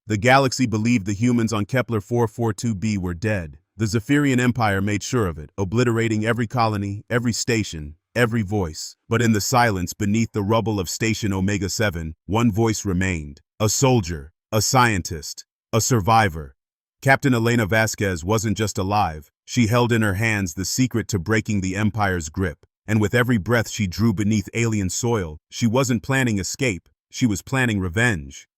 The galaxy believed the humans on Kepler 442b were dead. The Zephyrian Empire made sure of it, obliterating every colony, every station, every voice. But in the silence beneath the rubble of Station Omega 7, one voice remained. A soldier, a scientist, a survivor. Captain Elena Vasquez wasn't just alive. She held in her hands the secret to breaking the Empire's grip. And with every breath she drew beneath alien soil, she wasn't planning escape, she was planning revenge.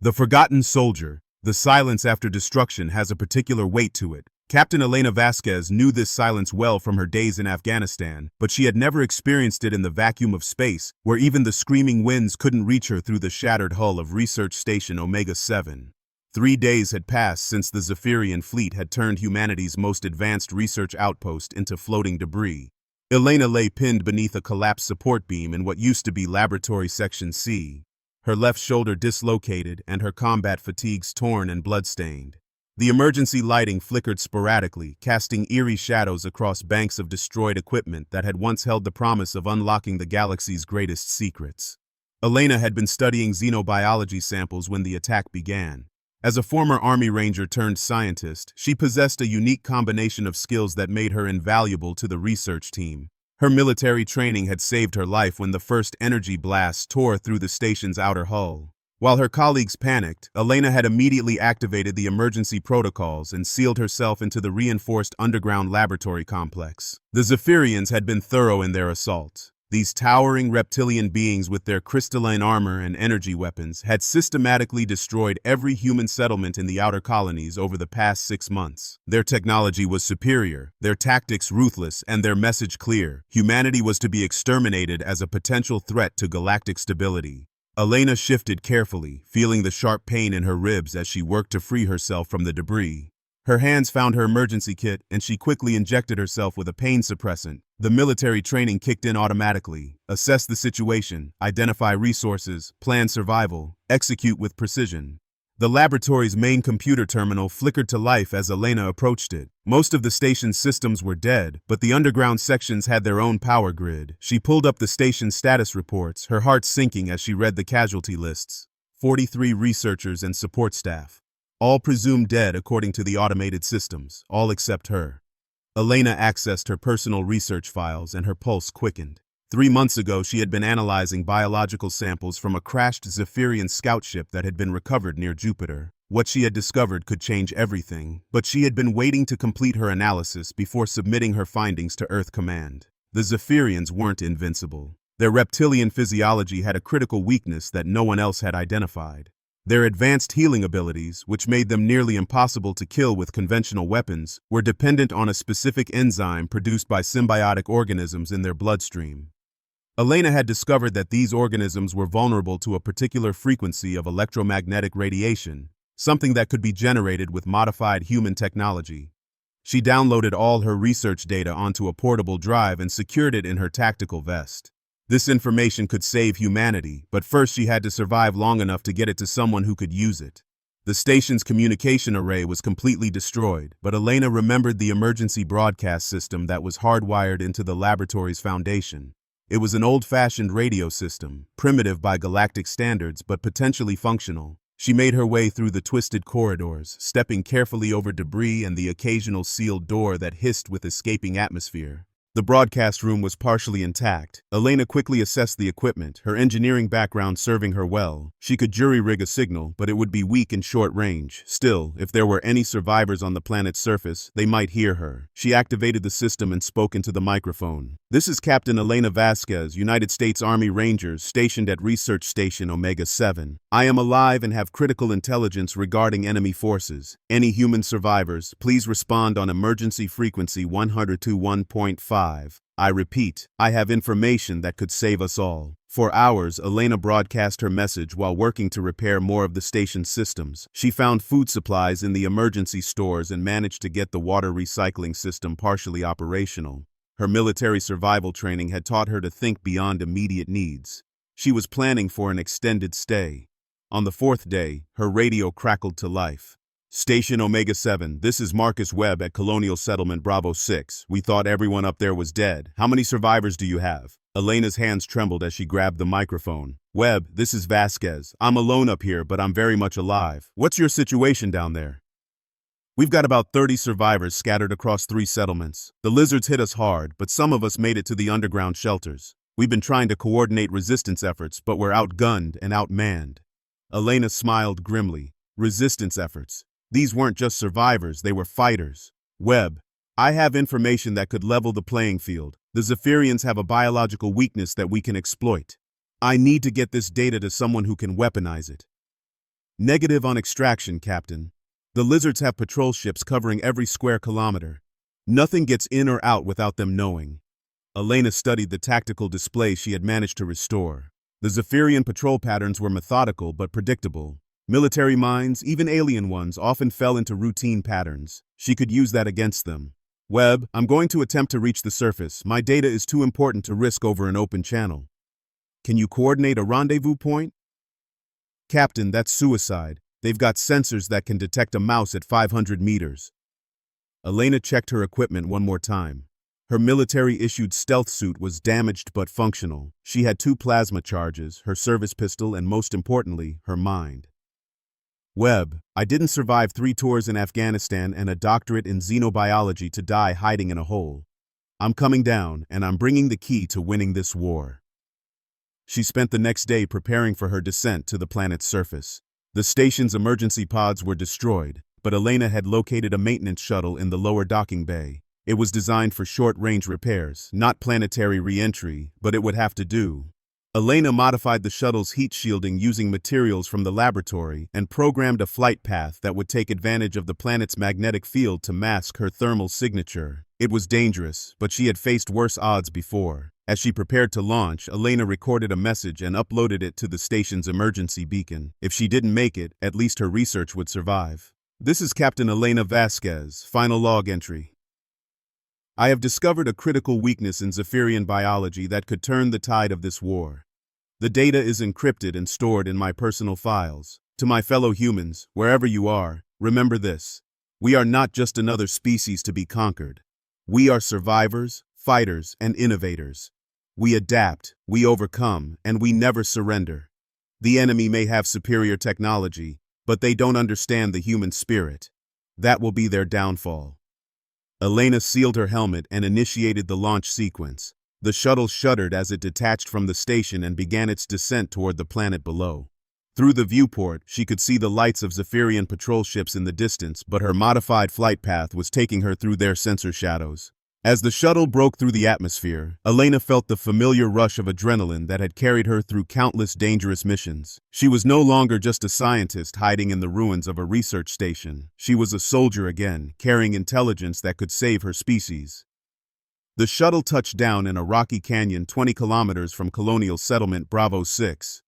The forgotten soldier. The silence after destruction has a particular weight to it. Captain Elena Vasquez knew this silence well from her days in Afghanistan, but she had never experienced it in the vacuum of space, where even the screaming winds couldn't reach her through the shattered hull of Research Station Omega 7. 3 days had passed since the Zephyrian fleet had turned humanity's most advanced research outpost into floating debris. Elena lay pinned beneath a collapsed support beam in what used to be Laboratory Section C. Her left shoulder dislocated and her combat fatigues torn and blood-stained. The emergency lighting flickered sporadically, casting eerie shadows across banks of destroyed equipment that had once held the promise of unlocking the galaxy's greatest secrets. Elena had been studying xenobiology samples when the attack began. As a former Army Ranger turned scientist, she possessed a unique combination of skills that made her invaluable to the research team. Her military training had saved her life when the first energy blast tore through the station's outer hull. While her colleagues panicked, Elena had immediately activated the emergency protocols and sealed herself into the reinforced underground laboratory complex. The Zephyrians had been thorough in their assault. These towering reptilian beings with their crystalline armor and energy weapons had systematically destroyed every human settlement in the outer colonies over the past 6 months. Their technology was superior, their tactics ruthless, and their message clear. Humanity was to be exterminated as a potential threat to galactic stability. Elena shifted carefully, feeling the sharp pain in her ribs as she worked to free herself from the debris. Her hands found her emergency kit, and she quickly injected herself with a pain suppressant. The military training kicked in automatically. Assess the situation, identify resources, plan survival, execute with precision. The laboratory's main computer terminal flickered to life as Elena approached it. Most of the station's systems were dead, but the underground sections had their own power grid. She pulled up the station's status reports, her heart sinking as she read the casualty lists. 43 researchers and support staff. All presumed dead according to the automated systems, all except her. Elena accessed her personal research files and her pulse quickened. 3 months ago, she had been analyzing biological samples from a crashed Zephyrian scout ship that had been recovered near Jupiter. What she had discovered could change everything, but she had been waiting to complete her analysis before submitting her findings to Earth Command. The Zephyrians weren't invincible. Their reptilian physiology had a critical weakness that no one else had identified. Their advanced healing abilities, which made them nearly impossible to kill with conventional weapons, were dependent on a specific enzyme produced by symbiotic organisms in their bloodstream. Elena had discovered that these organisms were vulnerable to a particular frequency of electromagnetic radiation, something that could be generated with modified human technology. She downloaded all her research data onto a portable drive and secured it in her tactical vest. This information could save humanity, but first she had to survive long enough to get it to someone who could use it. The station's communication array was completely destroyed, but Elena remembered the emergency broadcast system that was hardwired into the laboratory's foundation. It was an old-fashioned radio system, primitive by galactic standards but potentially functional. She made her way through the twisted corridors, stepping carefully over debris and the occasional sealed door that hissed with escaping atmosphere. The broadcast room was partially intact. Elena quickly assessed the equipment, her engineering background serving her well. She could jury-rig a signal, but it would be weak and short range. Still, if there were any survivors on the planet's surface, they might hear her. She activated the system and spoke into the microphone. "This is Captain Elena Vasquez, United States Army Rangers, stationed at Research Station Omega 7. I am alive and have critical intelligence regarding enemy forces. Any human survivors, please respond on emergency frequency 102.1.5. I repeat, I have information that could save us all." For hours, Elena broadcast her message while working to repair more of the station's systems. She found food supplies in the emergency stores and managed to get the water recycling system partially operational. Her military survival training had taught her to think beyond immediate needs. She was planning for an extended stay. On the 4th day, her radio crackled to life. "Station Omega 7, this is Marcus Webb at Colonial Settlement Bravo 6. We thought everyone up there was dead. How many survivors do you have?" Elena's hands trembled as she grabbed the microphone. Webb, this is Vasquez. I'm alone up here, but I'm very much alive. What's your situation down there? We've got about 30 survivors scattered across 3 settlements. The lizards hit us hard, but some of us made it to the underground shelters. We've been trying to coordinate resistance efforts, but we're outgunned and outmanned. Elena smiled grimly. Resistance efforts. These weren't just survivors, they were fighters. Webb, I have information that could level the playing field. The Zephyrians have a biological weakness that we can exploit. I need to get this data to someone who can weaponize it. Negative on extraction, Captain. The lizards have patrol ships covering every square kilometer. Nothing gets in or out without them knowing. Elena studied the tactical display she had managed to restore. The Zephyrian patrol patterns were methodical but predictable. Military minds, even alien ones, often fell into routine patterns. She could use that against them. Webb, I'm going to attempt to reach the surface. My data is too important to risk over an open channel. Can you coordinate a rendezvous point? Captain, that's suicide. They've got sensors that can detect a mouse at 500 meters. Elena checked her equipment one more time. Her military-issued stealth suit was damaged but functional. She had 2 plasma charges, her service pistol, and most importantly, her mind. Webb, I didn't survive 3 tours in Afghanistan and a doctorate in xenobiology to die hiding in a hole. I'm coming down, and I'm bringing the key to winning this war. She spent the next day preparing for her descent to the planet's surface. The station's emergency pods were destroyed, but Elena had located a maintenance shuttle in the lower docking bay. It was designed for short-range repairs, not planetary re-entry, but it would have to do. Elena modified the shuttle's heat shielding using materials from the laboratory and programmed a flight path that would take advantage of the planet's magnetic field to mask her thermal signature. It was dangerous, but she had faced worse odds before. As she prepared to launch, Elena recorded a message and uploaded it to the station's emergency beacon. If she didn't make it, at least her research would survive. This is Captain Elena Vasquez, final log entry. I have discovered a critical weakness in Zephyrian biology that could turn the tide of this war. The data is encrypted and stored in my personal files. To my fellow humans, wherever you are, remember this. We are not just another species to be conquered. We are survivors, fighters, and innovators. We adapt, we overcome, and we never surrender. The enemy may have superior technology, but they don't understand the human spirit. That will be their downfall. Elena sealed her helmet and initiated the launch sequence. The shuttle shuddered as it detached from the station and began its descent toward the planet below. Through the viewport, she could see the lights of Zephyrian patrol ships in the distance, but her modified flight path was taking her through their sensor shadows. As the shuttle broke through the atmosphere, Elena felt the familiar rush of adrenaline that had carried her through countless dangerous missions. She was no longer just a scientist hiding in the ruins of a research station. She was a soldier again, carrying intelligence that could save her species. The shuttle touched down in a rocky canyon 20 kilometers from colonial settlement Bravo 6.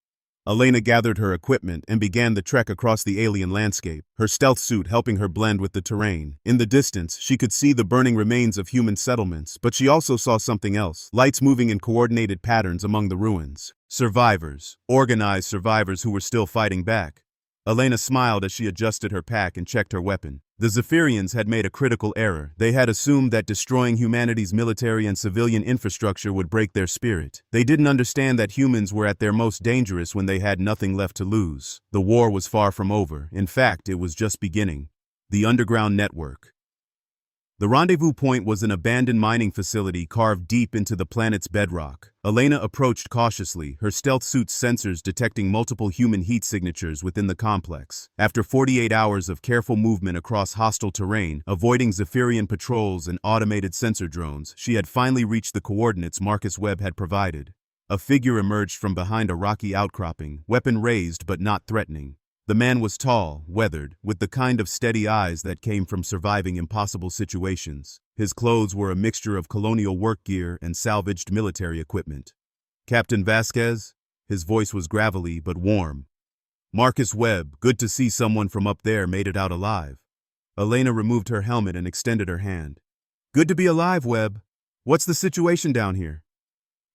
Elena gathered her equipment and began the trek across the alien landscape, her stealth suit helping her blend with the terrain. In the distance, she could see the burning remains of human settlements, but she also saw something else, lights moving in coordinated patterns among the ruins. Survivors, organized survivors who were still fighting back. Elena smiled as she adjusted her pack and checked her weapon. The Zephyrians had made a critical error. They had assumed that destroying humanity's military and civilian infrastructure would break their spirit. They didn't understand that humans were at their most dangerous when they had nothing left to lose. The war was far from over. In fact, it was just beginning. The underground network. The rendezvous point was an abandoned mining facility carved deep into the planet's bedrock. Elena approached cautiously, her stealth suit's sensors detecting multiple human heat signatures within the complex. After 48 hours of careful movement across hostile terrain, avoiding Zephyrian patrols and automated sensor drones, she had finally reached the coordinates Marcus Webb had provided. A figure emerged from behind a rocky outcropping, weapon raised but not threatening. The man was tall, weathered, with the kind of steady eyes that came from surviving impossible situations. His clothes were a mixture of colonial work gear and salvaged military equipment. Captain Vasquez? His voice was gravelly but warm. Marcus Webb, good to see someone from up there made it out alive. Elena removed her helmet and extended her hand. Good to be alive, Webb. What's the situation down here?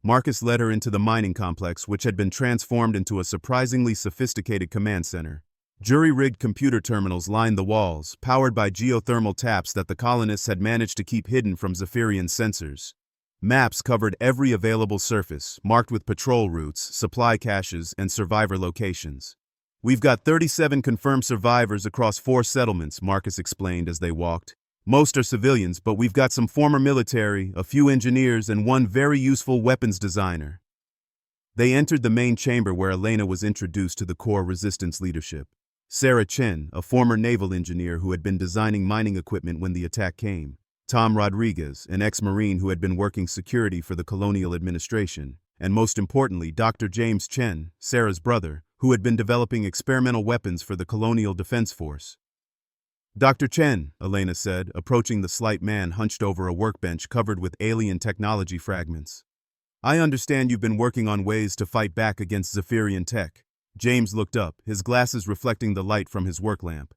Marcus led her into the mining complex, which had been transformed into a surprisingly sophisticated command center. Jury-rigged computer terminals lined the walls, powered by geothermal taps that the colonists had managed to keep hidden from Zephyrian sensors. Maps covered every available surface, marked with patrol routes, supply caches, and survivor locations. We've got 37 confirmed survivors across 4 settlements, Marcus explained as they walked. Most are civilians, but we've got some former military, a few engineers, and one very useful weapons designer. They entered the main chamber where Elena was introduced to the core resistance leadership. Sarah Chen, a former naval engineer who had been designing mining equipment when the attack came. Tom Rodriguez, an ex-Marine who had been working security for the colonial administration. And most importantly, Dr. James Chen, Sarah's brother, who had been developing experimental weapons for the Colonial Defense Force. Dr. Chen, Elena said, approaching the slight man hunched over a workbench covered with alien technology fragments. I understand you've been working on ways to fight back against Zephyrian tech. James looked up, his glasses reflecting the light from his work lamp.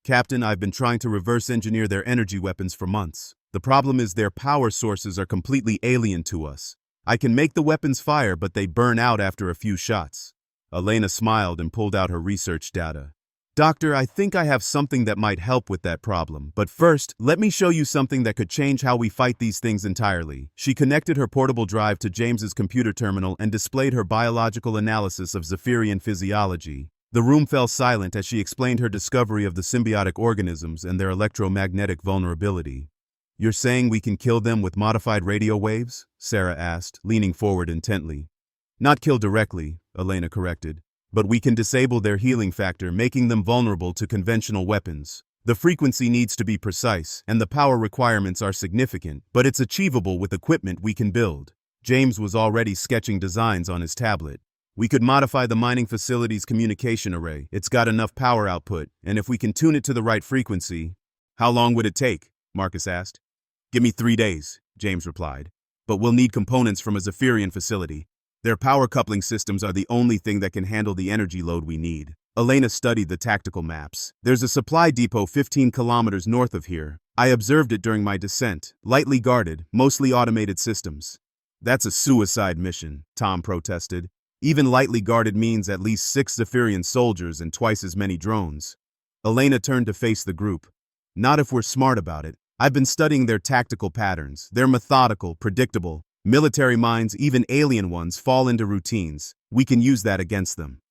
Captain, I've been trying to reverse engineer their energy weapons for months. The problem is their power sources are completely alien to us. I can make the weapons fire, but they burn out after a few shots. Elena smiled and pulled out her research data. Doctor, I think I have something that might help with that problem, but first, let me show you something that could change how we fight these things entirely. She connected her portable drive to James's computer terminal and displayed her biological analysis of Zephyrian physiology. The room fell silent as she explained her discovery of the symbiotic organisms and their electromagnetic vulnerability. You're saying we can kill them with modified radio waves? Sarah asked, leaning forward intently. Not kill directly, Elena corrected, but we can disable their healing factor, making them vulnerable to conventional weapons. The frequency needs to be precise, and the power requirements are significant, but it's achievable with equipment we can build. James was already sketching designs on his tablet. We could modify the mining facility's communication array. It's got enough power output, and if we can tune it to the right frequency... How long would it take? Marcus asked. Give me 3 days, James replied. But we'll need components from a Zephyrian facility. Their power coupling systems are the only thing that can handle the energy load we need. Elena studied the tactical maps. There's a supply depot 15 kilometers north of here. I observed it during my descent. Lightly guarded, mostly automated systems. That's a suicide mission, Tom protested. Even lightly guarded means at least 6 Zephyrian soldiers and twice as many drones. Elena turned to face the group. Not if we're smart about it. I've been studying their tactical patterns. They're methodical, predictable. Military minds, even alien ones, fall into routines. We can use that against them.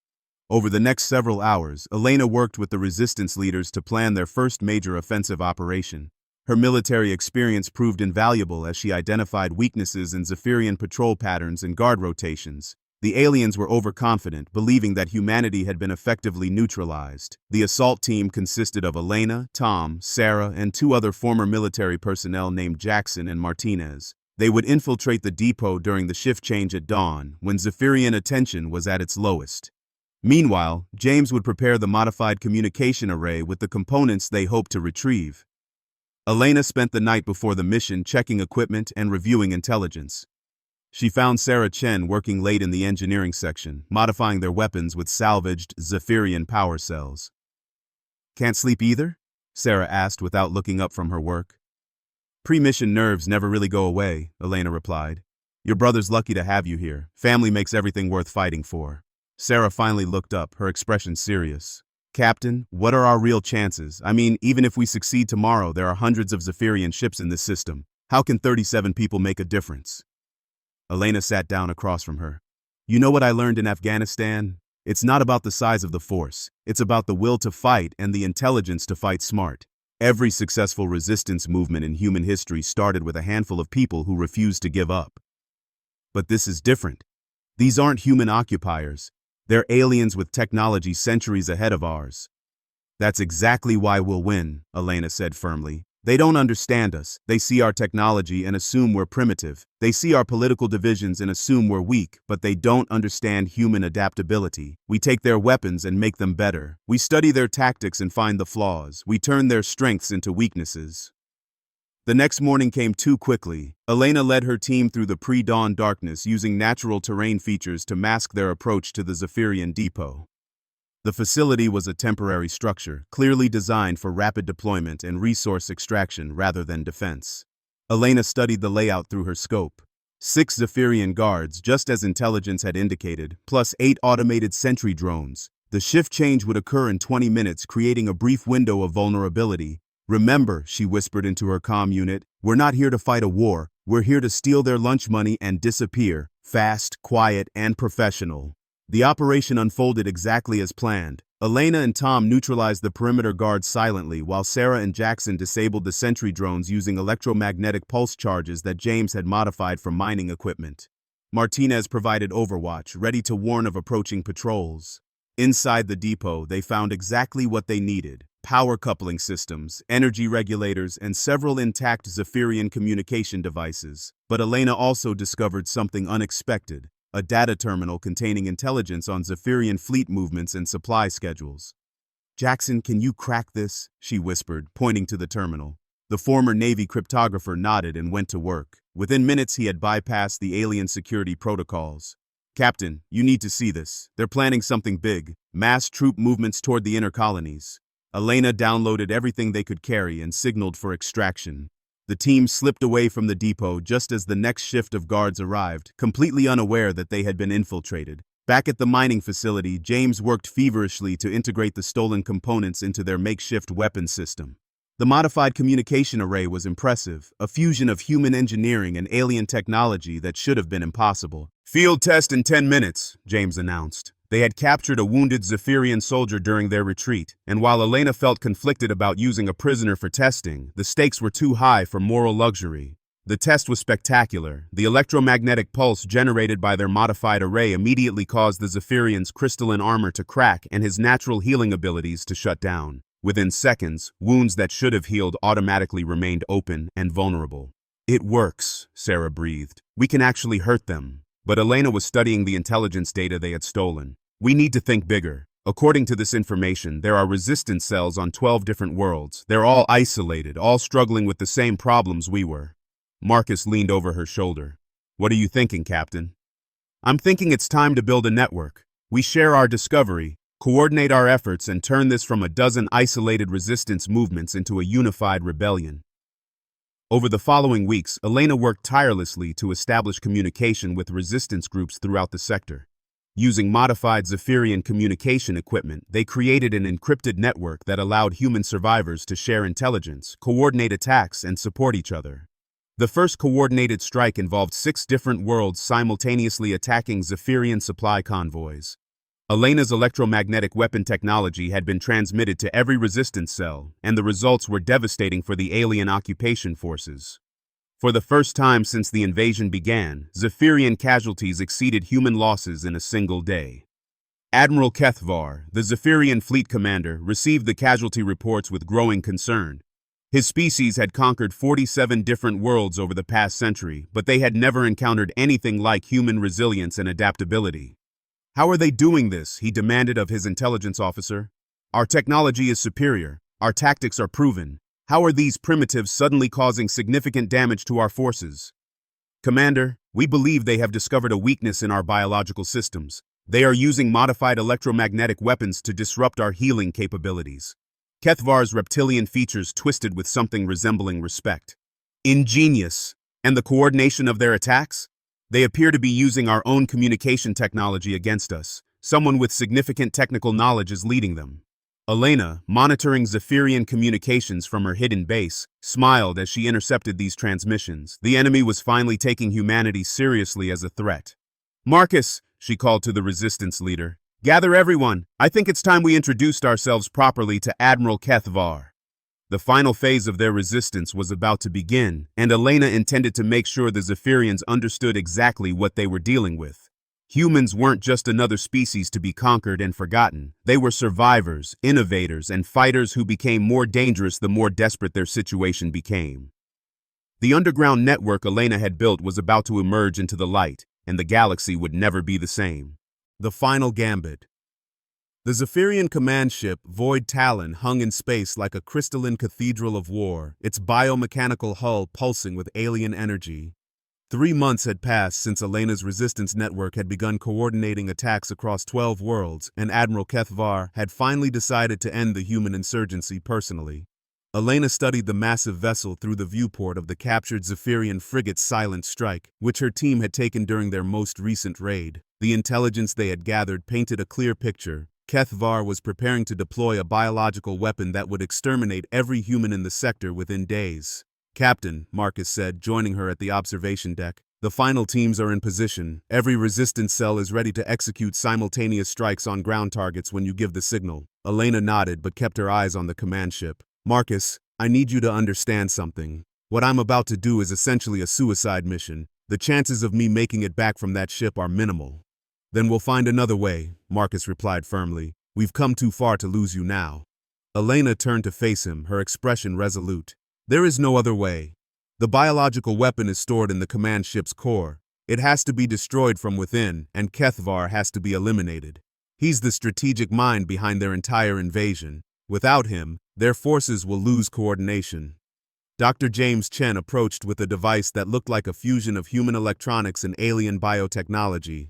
Over the next several hours, Elena worked with the resistance leaders to plan their first major offensive operation. Her military experience proved invaluable as she identified weaknesses in Zephyrian patrol patterns and guard rotations. The aliens were overconfident, believing that humanity had been effectively neutralized. The assault team consisted of Elena, Tom, Sarah, and 2 other former military personnel named Jackson and Martinez. They would infiltrate the depot during the shift change at dawn, when Zephyrian attention was at its lowest. Meanwhile, James would prepare the modified communication array with the components they hoped to retrieve. Elena spent the night before the mission checking equipment and reviewing intelligence. She found Sarah Chen working late in the engineering section, modifying their weapons with salvaged Zephyrian power cells. Can't sleep either? Sarah asked without looking up from her work. Pre-mission nerves never really go away, Elena replied. Your brother's lucky to have you here. Family makes everything worth fighting for. Sarah finally looked up, her expression serious. Captain, what are our real chances? I mean, even if we succeed tomorrow, there are hundreds of Zephyrian ships in this system. How can 37 people make a difference? Elena sat down across from her. You know what I learned in Afghanistan? It's not about the size of the force. It's about the will to fight and the intelligence to fight smart. Every successful resistance movement in human history started with a handful of people who refused to give up. But this is different. These aren't human occupiers. They're aliens with technology centuries ahead of ours. That's exactly why we'll win, Elena said firmly. They don't understand us. They see our technology and assume we're primitive. They see our political divisions and assume we're weak, but they don't understand human adaptability. We take their weapons and make them better. We study their tactics and find the flaws. We turn their strengths into weaknesses. The next morning came too quickly. Elena led her team through the pre-dawn darkness using natural terrain features to mask their approach to the Zephyrian depot. The facility was a temporary structure, clearly designed for rapid deployment and resource extraction rather than defense. Elena studied the layout through her scope. 6 Zephyrian guards, just as intelligence had indicated, plus 8 automated sentry drones. The shift change would occur in 20 minutes, creating a brief window of vulnerability. Remember, she whispered into her comm unit, we're not here to fight a war, we're here to steal their lunch money and disappear, fast, quiet, and professional. The operation unfolded exactly as planned. Elena and Tom neutralized the perimeter guards silently, while Sarah and Jackson disabled the sentry drones using electromagnetic pulse charges that James had modified from mining equipment. Martinez provided overwatch, ready to warn of approaching patrols. Inside the depot, they found exactly what they needed: power coupling systems, energy regulators, and several intact Zephyrian communication devices. But Elena also discovered something unexpected: a data terminal containing intelligence on Zephyrian fleet movements and supply schedules. Jackson, can you crack this? She whispered, pointing to the terminal. The former Navy cryptographer nodded and went to work. Within minutes, he had bypassed the alien security protocols. Captain, you need to see this. They're planning something big: mass troop movements toward the inner colonies. Elena downloaded everything they could carry and signaled for extraction. The team slipped away from the depot just as the next shift of guards arrived, completely unaware that they had been infiltrated. Back at the mining facility, James worked feverishly to integrate the stolen components into their makeshift weapon system. The modified communication array was impressive, a fusion of human engineering and alien technology that should have been impossible. Field test in 10 minutes, James announced. They had captured a wounded Zephyrian soldier during their retreat, and while Elena felt conflicted about using a prisoner for testing, the stakes were too high for moral luxury. The test was spectacular. The electromagnetic pulse generated by their modified array immediately caused the Zephyrian's crystalline armor to crack and his natural healing abilities to shut down. Within seconds, wounds that should have healed automatically remained open and vulnerable. It works, Sarah breathed. We can actually hurt them. But Elena was studying the intelligence data they had stolen. We need to think bigger. According to this information, there are resistance cells on 12 different worlds. They're all isolated, all struggling with the same problems we were. Marcus leaned over her shoulder. What are you thinking, Captain? I'm thinking it's time to build a network. We share our discovery, coordinate our efforts, and turn this from a dozen isolated resistance movements into a unified rebellion. Over the following weeks, Elena worked tirelessly to establish communication with resistance groups throughout the sector. Using modified Zephyrian communication equipment, they created an encrypted network that allowed human survivors to share intelligence, coordinate attacks, and support each other. The first coordinated strike involved 6 different worlds simultaneously attacking Zephyrian supply convoys. Elena's electromagnetic weapon technology had been transmitted to every resistance cell, and the results were devastating for the alien occupation forces. For the first time since the invasion began, Zephyrian casualties exceeded human losses in a single day. Admiral Kethvar, the Zephyrian fleet commander, received the casualty reports with growing concern. His species had conquered 47 different worlds over the past century, but they had never encountered anything like human resilience and adaptability. How are they doing this? He demanded of his intelligence officer. Our technology is superior. Our tactics are proven. How are these primitives suddenly causing significant damage to our forces? Commander, we believe they have discovered a weakness in our biological systems. They are using modified electromagnetic weapons to disrupt our healing capabilities. Kethvar's reptilian features twisted with something resembling respect. Ingenious. And the coordination of their attacks? They appear to be using our own communication technology against us. Someone with significant technical knowledge is leading them. Elena, monitoring Zephyrian communications from her hidden base, smiled as she intercepted these transmissions. The enemy was finally taking humanity seriously as a threat. Marcus, she called to the resistance leader, gather everyone. I think it's time we introduced ourselves properly to Admiral Kethvar. The final phase of their resistance was about to begin, and Elena intended to make sure the Zephyrians understood exactly what they were dealing with. Humans weren't just another species to be conquered and forgotten. They were survivors, innovators, and fighters who became more dangerous the more desperate their situation became. The underground network Elena had built was about to emerge into the light, and the galaxy would never be the same. The final gambit. The Zephyrian command ship, Void Talon, hung in space like a crystalline cathedral of war, its biomechanical hull pulsing with alien energy. 3 months had passed since Elena's resistance network had begun coordinating attacks across 12 worlds, and Admiral Kethvar had finally decided to end the human insurgency personally. Elena studied the massive vessel through the viewport of the captured Zephyrian frigate Silent Strike, which her team had taken during their most recent raid. The intelligence they had gathered painted a clear picture. Kethvar was preparing to deploy a biological weapon that would exterminate every human in the sector within days. "Captain," Marcus said, joining her at the observation deck, "the final teams are in position. Every resistance cell is ready to execute simultaneous strikes on ground targets when you give the signal." Elena nodded but kept her eyes on the command ship. "Marcus, I need you to understand something. What I'm about to do is essentially a suicide mission. The chances of me making it back from that ship are minimal." "Then we'll find another way," Marcus replied firmly. "We've come too far to lose you now." Elena turned to face him, her expression resolute. "There is no other way. The biological weapon is stored in the command ship's core. It has to be destroyed from within, and Kethvar has to be eliminated. He's the strategic mind behind their entire invasion. Without him, their forces will lose coordination." Dr. James Chen approached with a device that looked like a fusion of human electronics and alien biotechnology.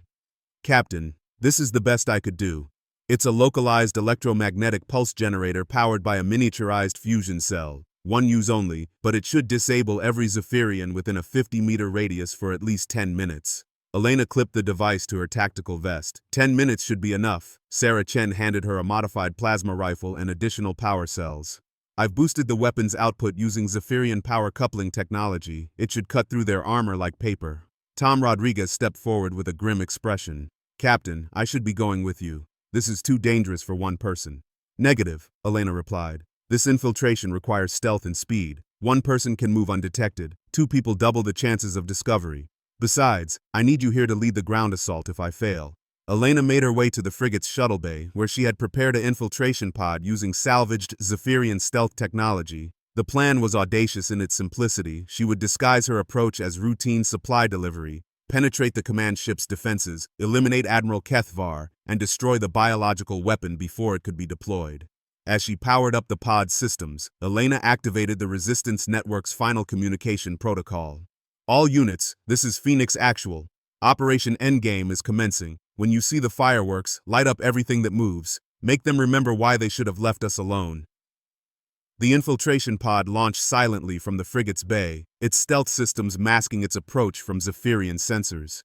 "Captain, this is the best I could do. It's a localized electromagnetic pulse generator powered by a miniaturized fusion cell. One use only, but it should disable every Zephyrian within a 50-meter radius for at least 10 minutes. Elena clipped the device to her tactical vest. 10 minutes should be enough. Sarah Chen handed her a modified plasma rifle and additional power cells. "I've boosted the weapon's output using Zephyrian power coupling technology. It should cut through their armor like paper." Tom Rodriguez stepped forward with a grim expression. "Captain, I should be going with you. This is too dangerous for one person." "Negative," Elena replied. "This infiltration requires stealth and speed. One person can move undetected. Two people double the chances of discovery. Besides, I need you here to lead the ground assault if I fail." Elena made her way to the frigate's shuttle bay, where she had prepared an infiltration pod using salvaged Zephyrian stealth technology. The plan was audacious in its simplicity. She would disguise her approach as routine supply delivery, penetrate the command ship's defenses, eliminate Admiral Kethvar, and destroy the biological weapon before it could be deployed. As she powered up the pod's systems, Elena activated the Resistance Network's final communication protocol. "All units, this is Phoenix Actual. Operation Endgame is commencing. When you see the fireworks, light up everything that moves. Make them remember why they should have left us alone." The infiltration pod launched silently from the frigate's bay, its stealth systems masking its approach from Zephyrian sensors.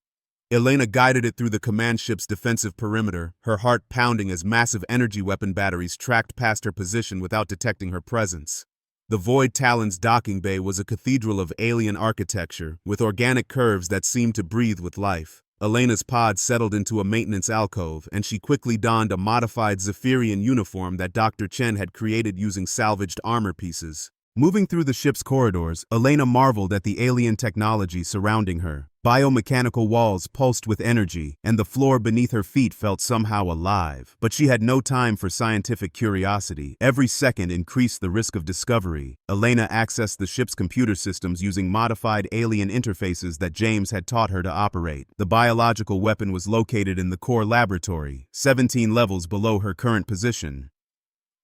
Elena guided it through the command ship's defensive perimeter, her heart pounding as massive energy weapon batteries tracked past her position without detecting her presence. The Void Talon's docking bay was a cathedral of alien architecture, with organic curves that seemed to breathe with life. Elena's pod settled into a maintenance alcove, and she quickly donned a modified Zephyrian uniform that Dr. Chen had created using salvaged armor pieces. Moving through the ship's corridors, Elena marveled at the alien technology surrounding her. Biomechanical walls pulsed with energy, and the floor beneath her feet felt somehow alive. But she had no time for scientific curiosity. Every second increased the risk of discovery. Elena accessed the ship's computer systems using modified alien interfaces that James had taught her to operate. The biological weapon was located in the core laboratory, 17 levels below her current position.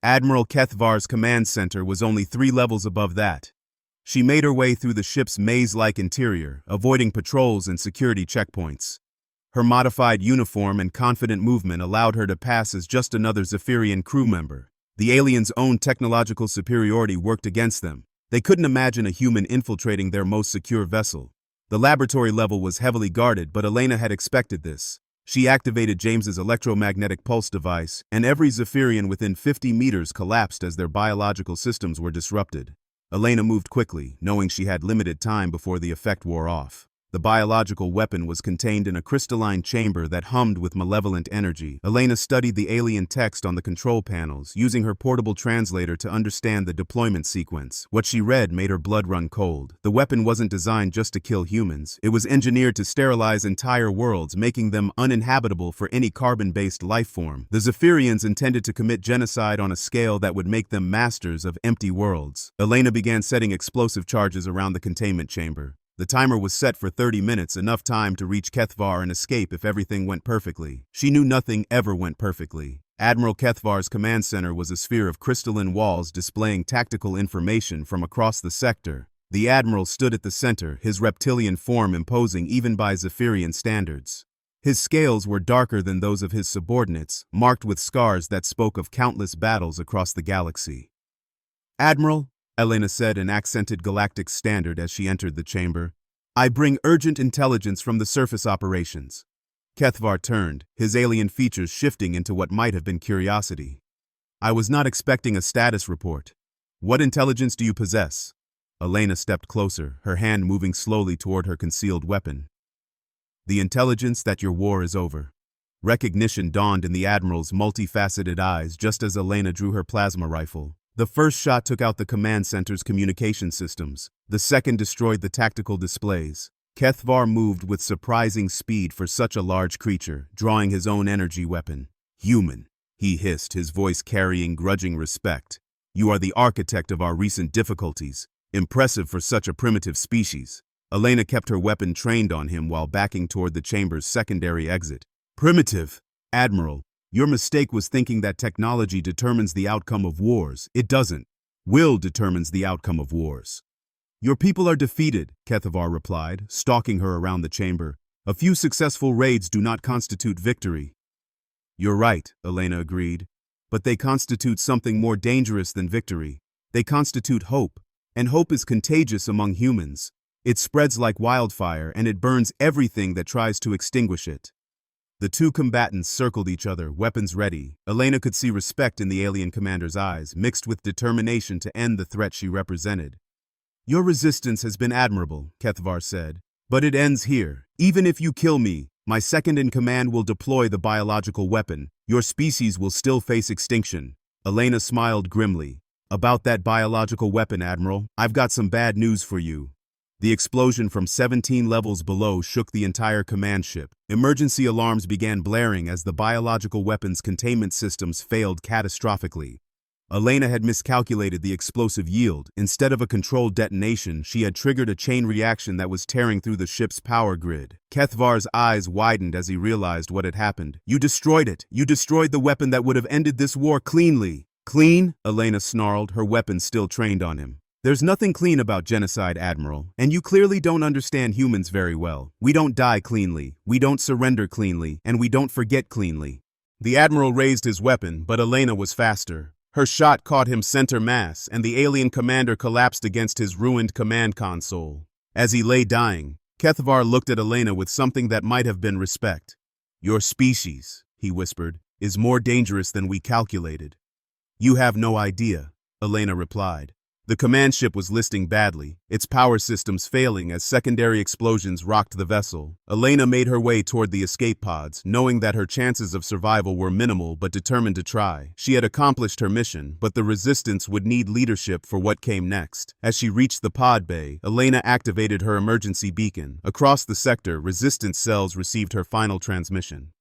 Admiral Kethvar's command center was only 3 levels above that. She made her way through the ship's maze-like interior, avoiding patrols and security checkpoints. Her modified uniform and confident movement allowed her to pass as just another Zephyrian crew member. The aliens' own technological superiority worked against them. They couldn't imagine a human infiltrating their most secure vessel. The laboratory level was heavily guarded, but Elena had expected this. She activated James's electromagnetic pulse device, and every Zephyrian within 50 meters collapsed as their biological systems were disrupted. Elena moved quickly, knowing she had limited time before the effect wore off. The biological weapon was contained in a crystalline chamber that hummed with malevolent energy. Elena studied the alien text on the control panels, using her portable translator to understand the deployment sequence. What she read made her blood run cold. The weapon wasn't designed just to kill humans. It was engineered to sterilize entire worlds, making them uninhabitable for any carbon-based life form. The Zephyrians intended to commit genocide on a scale that would make them masters of empty worlds. Elena began setting explosive charges around the containment chamber. The timer was set for 30 minutes, enough time to reach Kethvar and escape if everything went perfectly. She knew nothing ever went perfectly. Admiral Kethvar's command center was a sphere of crystalline walls displaying tactical information from across the sector. The admiral stood at the center, his reptilian form imposing even by Zephyrian standards. His scales were darker than those of his subordinates, marked with scars that spoke of countless battles across the galaxy. "Admiral," Elena said in accented galactic standard as she entered the chamber, "I bring urgent intelligence from the surface operations." Kethvar turned, his alien features shifting into what might have been curiosity. I was not expecting a status report. What intelligence do you possess? Elena stepped closer, her hand moving slowly toward her concealed weapon. The intelligence that your war is over. Recognition dawned in the Admiral's multifaceted eyes just as Elena drew her plasma rifle. The first shot took out the command center's communication systems. The second destroyed the tactical displays. Kethvar moved with surprising speed for such a large creature, drawing his own energy weapon. Human, he hissed, his voice carrying grudging respect. You are the architect of our recent difficulties. Impressive for such a primitive species. Elena kept her weapon trained on him while backing toward the chamber's secondary exit. Primitive? Admiral, your mistake was thinking that technology determines the outcome of wars. It doesn't. Will determines the outcome of wars. Your people are defeated, Kethvar replied, stalking her around the chamber. A few successful raids do not constitute victory. You're right, Elena agreed. But they constitute something more dangerous than victory. They constitute hope. And hope is contagious among humans. It spreads like wildfire and it burns everything that tries to extinguish it. The two combatants circled each other, weapons ready. Elena could see respect in the alien commander's eyes, mixed with determination to end the threat she represented. Your resistance has been admirable, Kethvar said. But it ends here. Even if you kill me, my second in command will deploy the biological weapon. Your species will still face extinction. Elena smiled grimly. About that biological weapon, Admiral, I've got some bad news for you. The explosion from 17 levels below shook the entire command ship. Emergency alarms began blaring as the biological weapon's containment systems failed catastrophically. Elena had miscalculated the explosive yield. Instead of a controlled detonation, she had triggered a chain reaction that was tearing through the ship's power grid. Kethvar's eyes widened as he realized what had happened. You destroyed it. You destroyed the weapon that would have ended this war cleanly. Clean? Elena snarled, her weapon still trained on him. There's nothing clean about genocide, Admiral, and you clearly don't understand humans very well. We don't die cleanly, we don't surrender cleanly, and we don't forget cleanly. The Admiral raised his weapon, but Elena was faster. Her shot caught him center mass, and the alien commander collapsed against his ruined command console. As he lay dying, Kethvar looked at Elena with something that might have been respect. Your species, he whispered, is more dangerous than we calculated. You have no idea, Elena replied. The command ship was listing badly, its power systems failing as secondary explosions rocked the vessel. Elena made her way toward the escape pods, knowing that her chances of survival were minimal but determined to try. She had accomplished her mission, but the resistance would need leadership for what came next. As she reached the pod bay, Elena activated her emergency beacon. Across the sector, resistance cells received her final transmission.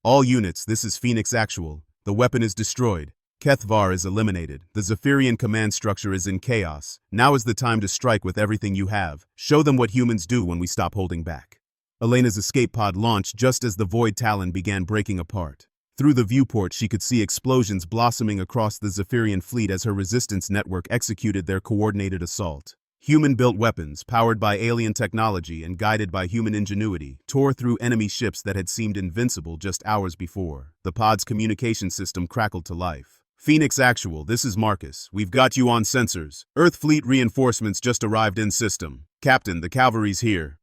All units, this is Phoenix Actual. The weapon is destroyed. Kethvar is eliminated. The Zephyrian command structure is in chaos. Now is the time to strike with everything you have. Show them what humans do when we stop holding back. Elena's escape pod launched just as the Void Talon began breaking apart. Through the viewport, she could see explosions blossoming across the Zephyrian fleet as her resistance network executed their coordinated assault. Human-built weapons, powered by alien technology and guided by human ingenuity, tore through enemy ships that had seemed invincible just hours before. The pod's communication system crackled to life. Phoenix Actual, this is Marcus. We've got you on sensors. Earth fleet reinforcements just arrived in system. Captain, the cavalry's here.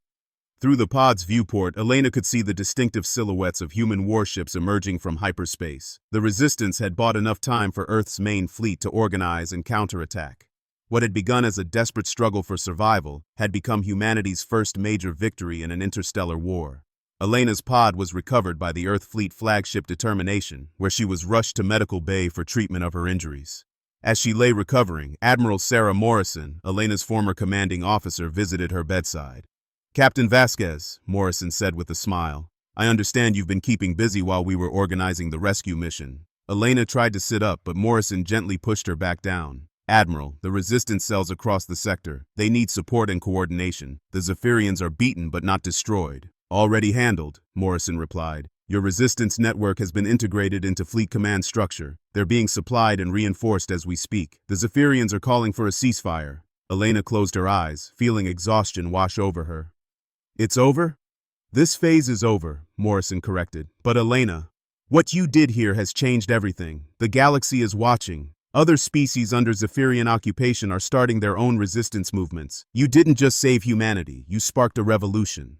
Through the pod's viewport, Elena could see the distinctive silhouettes of human warships emerging from hyperspace. The Resistance had bought enough time for Earth's main fleet to organize and counterattack. What had begun as a desperate struggle for survival had become humanity's first major victory in an interstellar war. Elena's pod was recovered by the Earth Fleet flagship Determination, where she was rushed to Medical Bay for treatment of her injuries. As she lay recovering, Admiral Sarah Morrison, Elena's former commanding officer, visited her bedside. Captain Vasquez, Morrison said with a smile, I understand you've been keeping busy while we were organizing the rescue mission. Elena tried to sit up, but Morrison gently pushed her back down. Admiral, the resistance cells across the sector, they need support and coordination. The Zephyrians are beaten but not destroyed. Already handled, Morrison replied. Your resistance network has been integrated into fleet command structure. They're being supplied and reinforced as we speak. The Zephyrians are calling for a ceasefire. Elena closed her eyes, feeling exhaustion wash over her. It's over? This phase is over, Morrison corrected. But Elena, what you did here has changed everything. The galaxy is watching. Other species under Zephyrian occupation are starting their own resistance movements. You didn't just save humanity, you sparked a revolution.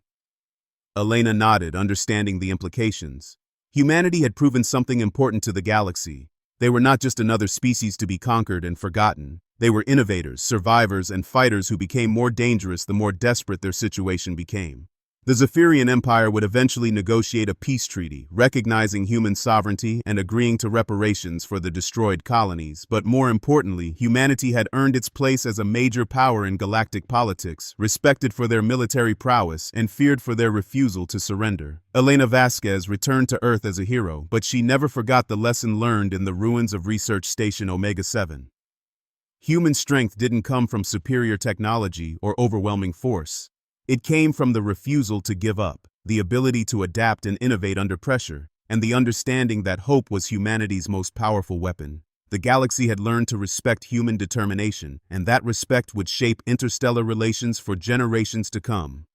Elena nodded, understanding the implications. Humanity had proven something important to the galaxy. They were not just another species to be conquered and forgotten. They were innovators, survivors, and fighters who became more dangerous the more desperate their situation became. The Zephyrian Empire would eventually negotiate a peace treaty, recognizing human sovereignty and agreeing to reparations for the destroyed colonies. But more importantly, humanity had earned its place as a major power in galactic politics, respected for their military prowess and feared for their refusal to surrender. Elena Vasquez returned to Earth as a hero, but she never forgot the lesson learned in the ruins of Research Station Omega-7. Human strength didn't come from superior technology or overwhelming force. It came from the refusal to give up, the ability to adapt and innovate under pressure, and the understanding that hope was humanity's most powerful weapon. The galaxy had learned to respect human determination, and that respect would shape interstellar relations for generations to come.